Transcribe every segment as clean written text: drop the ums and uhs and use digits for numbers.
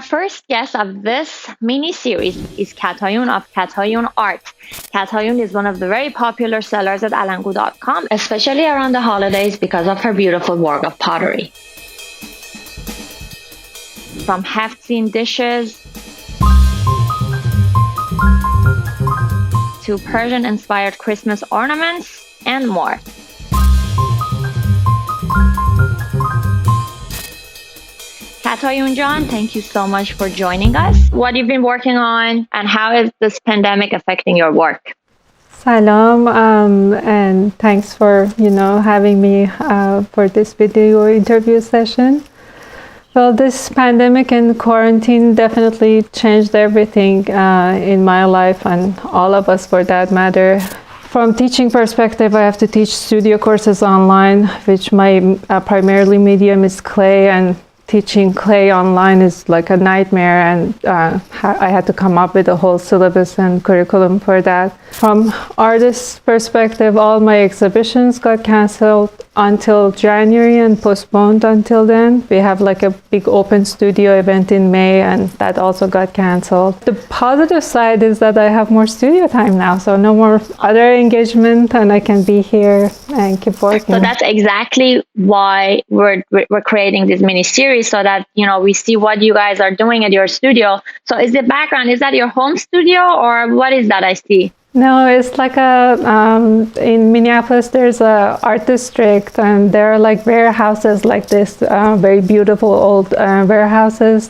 first guest of this mini series is Katayoun of Katayoun Art. Katayoun is one of the very popular sellers at Alangoo.com, especially around the holidays because of her beautiful work of pottery. From half-seen dishes to Persian-inspired Christmas ornaments and more. Katayoun John, thank you so much for joining us. What you've been working on and how is this pandemic affecting your work? Salam, and thanks for having me for this video interview session. Well, this pandemic and quarantine definitely changed everything in my life and all of us for that matter. From teaching perspective, I have to teach studio courses online, which my primarily medium is clay, and teaching clay online is like a nightmare, and I had to come up with a whole syllabus and curriculum for that. From artist's perspective, all my exhibitions got canceled until January and postponed until then. We have like a big open studio event in May, and that also got canceled. The positive side is that I have more studio time now, so no more other engagement, and I can be here and keep working. So that's exactly why we're creating this mini series, so that we see what you guys are doing at your studio. So is the background, is that your home studio or what is that I see? No, it's like in Minneapolis, there's a art district, and there are like warehouses like this, very beautiful old warehouses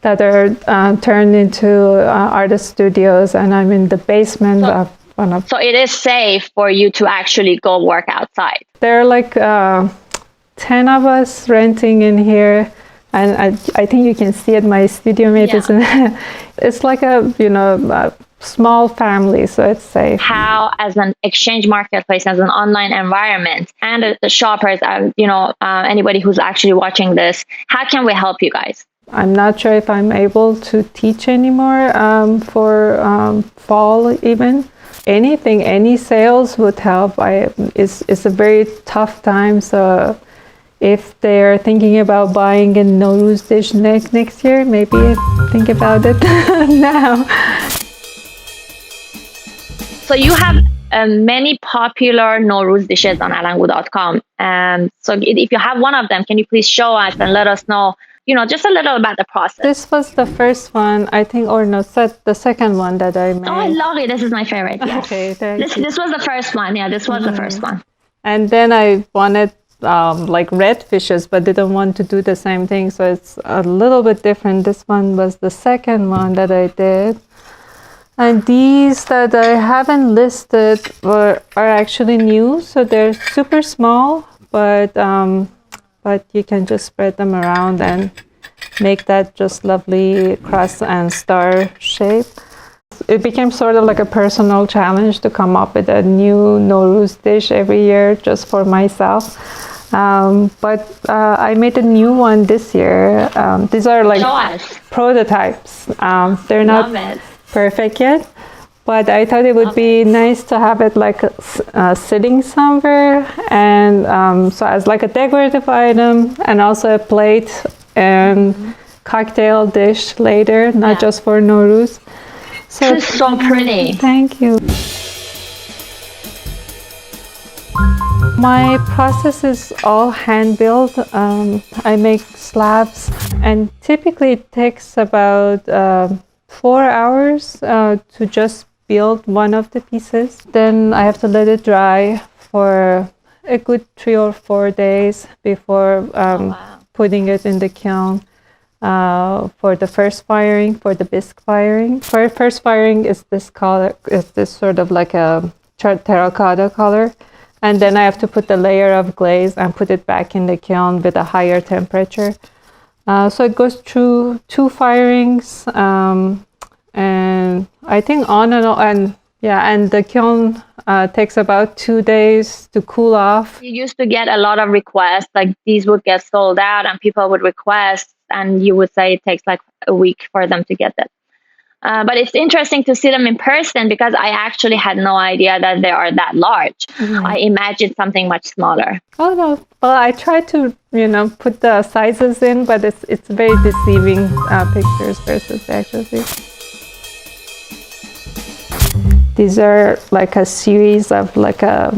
that are turned into artist studios, and I'm in the basement of one of. So it is safe for you to actually go work outside? There are like 10 of us renting in here, and I think you can see it, my studio mate is in. It's like a small family, so it's safe. How, as an exchange marketplace, as an online environment, and the shoppers, anybody who's actually watching this, how can we help you guys? I'm not sure if I'm able to teach anymore for fall even. Any sales would help. It's a very tough time, so if they're thinking about buying a Nowruz dish next year, maybe think about it now. So you have many popular Nowruz dishes on Alangoo.com. So if you have one of them, can you please show us and let us know, just a little about the process? This was the first one, I think, or no, the second one that I made. Oh, I love it. This is my favorite. Yes. Okay, this was the first one. Yeah, this was the first one. And then I wanted like red fishes, but didn't want to do the same thing, so it's a little bit different. This one was the second one that I did. And these that I haven't listed are actually new, so they're super small, but you can just spread them around and make that just lovely cross and star shape. It became sort of like a personal challenge to come up with a new Nowruz dish every year just for myself. But I made a new one this year. These are like prototypes. They're not perfect yet, but I thought it would be nice to have it like sitting somewhere, and so as like a decorative item, and also a plate and cocktail dish later, not just for Nowruz. So it's so pretty. Thank you. My process is all hand built. I make slabs, and typically it takes about 4 hours to just build one of the pieces. Then I have to let it dry for a good 3 or 4 days before putting it in the kiln for the first firing, for the bisque firing. For first firing is this color, is this sort of like a terracotta color. And then I have to put the layer of glaze and put it back in the kiln with a higher temperature. So it goes through 2 firings, and I think on and on, and the kiln takes about 2 days to cool off. You used to get a lot of requests, like these would get sold out and people would request, and you would say it takes like a week for them to get it. But it's interesting to see them in person because I actually had no idea that they are that large. I imagined something much smaller. Oh no! Well, I tried to, put the sizes in, but it's very deceiving pictures versus actually. These are like a series of like a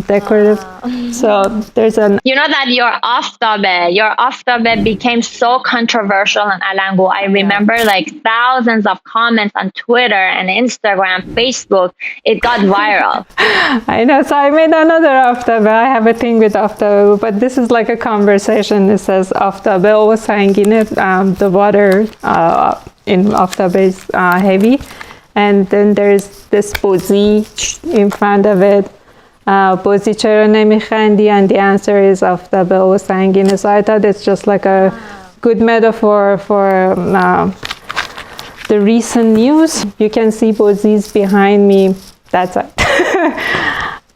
decorative. So there's an. You know that your aftabe became so controversial on Alangoo. I remember like thousands of comments on Twitter and Instagram, Facebook. It got viral. I know. So I made another aftabe. I have a thing with aftabe, but this is like a conversation. It says aftabe o sangine. The water in aftabe is heavy. And then there's this bozi in front of it. Bozi chera nemikhandi? And the answer is aftabe o sangine. So I thought it's just like a good metaphor for the recent news. You can see bozis behind me. That's it.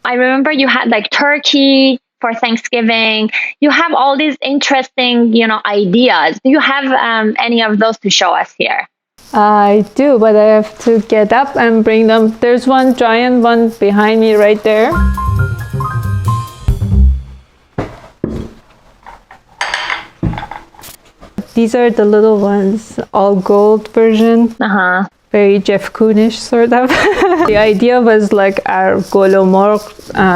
I remember you had like turkey for Thanksgiving. You have all these interesting, ideas. Do you have any of those to show us here? I do, but I have to get up and bring them. There's one giant one behind me right there. These are the little ones, all gold version. Very Jeff Koonish sort of. The idea was like our golomorg,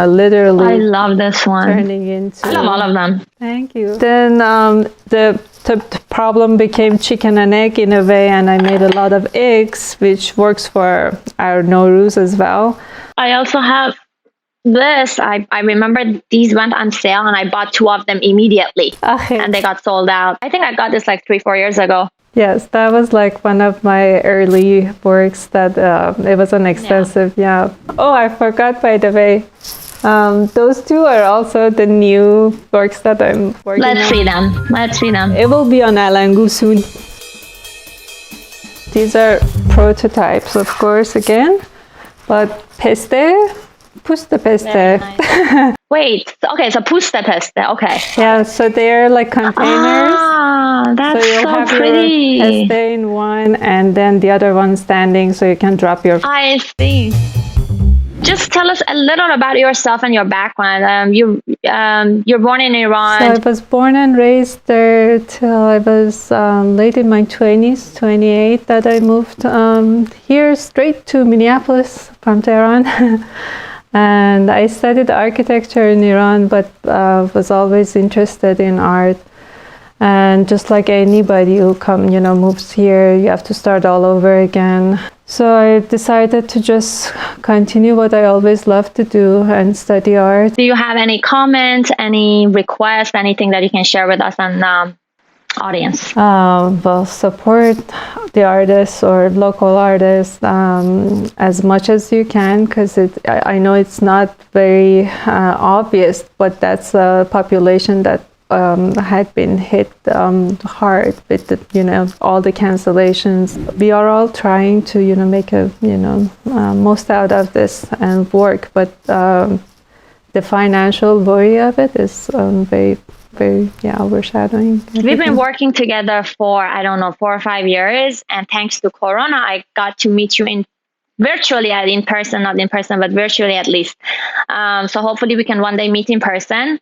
literally. I love this one. Turning into. I love all of them. Thank you. Then the problem became chicken and egg in a way, and I made a lot of eggs, which works for our Nowruz as well. I also have this. I remember these went on sale and I bought 2 of them immediately. And they got sold out. I think I got this like 3-4 years ago. Yes, that was like one of my early works that it was an extensive, Oh, I forgot, by the way. Those 2 are also the new works that I'm working on. Let's see them. It will be on Alangoo soon. These are prototypes, of course, again. But puste peste. Wait, okay, so puste peste, okay. Yeah, so they're like containers. That's so you'll have pretty. Your peste in one, and then the other one standing, so you can drop your. I see. Just tell us a little about yourself and your background. You're born in Iran. So I was born and raised there till I was late in my 20s, 28, that I moved here straight to Minneapolis from Tehran. And I studied architecture in Iran, but was always interested in art. And just like anybody who moves here, you have to start all over again. So I decided to just continue what I always loved to do and study art. Do you have any comments, any requests, anything that you can share with us and audience? Well, support the artists or local artists as much as you can, because I know it's not very obvious, but that's a population that had been hit hard with all the cancellations. We are all trying to make a most out of this and work, but the financial worry of it is very overshadowing everything. We've been working together for 4 or 5 years, and thanks to Corona, I got to meet you virtually, not in person, but virtually at least. So hopefully we can one day meet in person.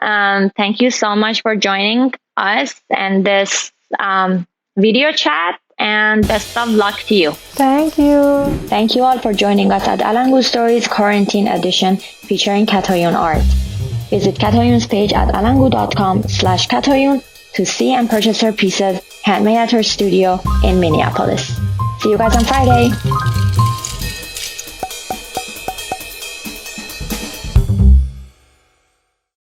Thank you so much for joining us and this video chat, and best of luck to you. Thank you. Thank you all for joining us at Alangoo Stories Quarantine Edition featuring Katayoun Art. Visit Katayoun's page at alangoo.com/Katayoun to see and purchase her pieces handmade at her studio in Minneapolis. See you guys on Friday.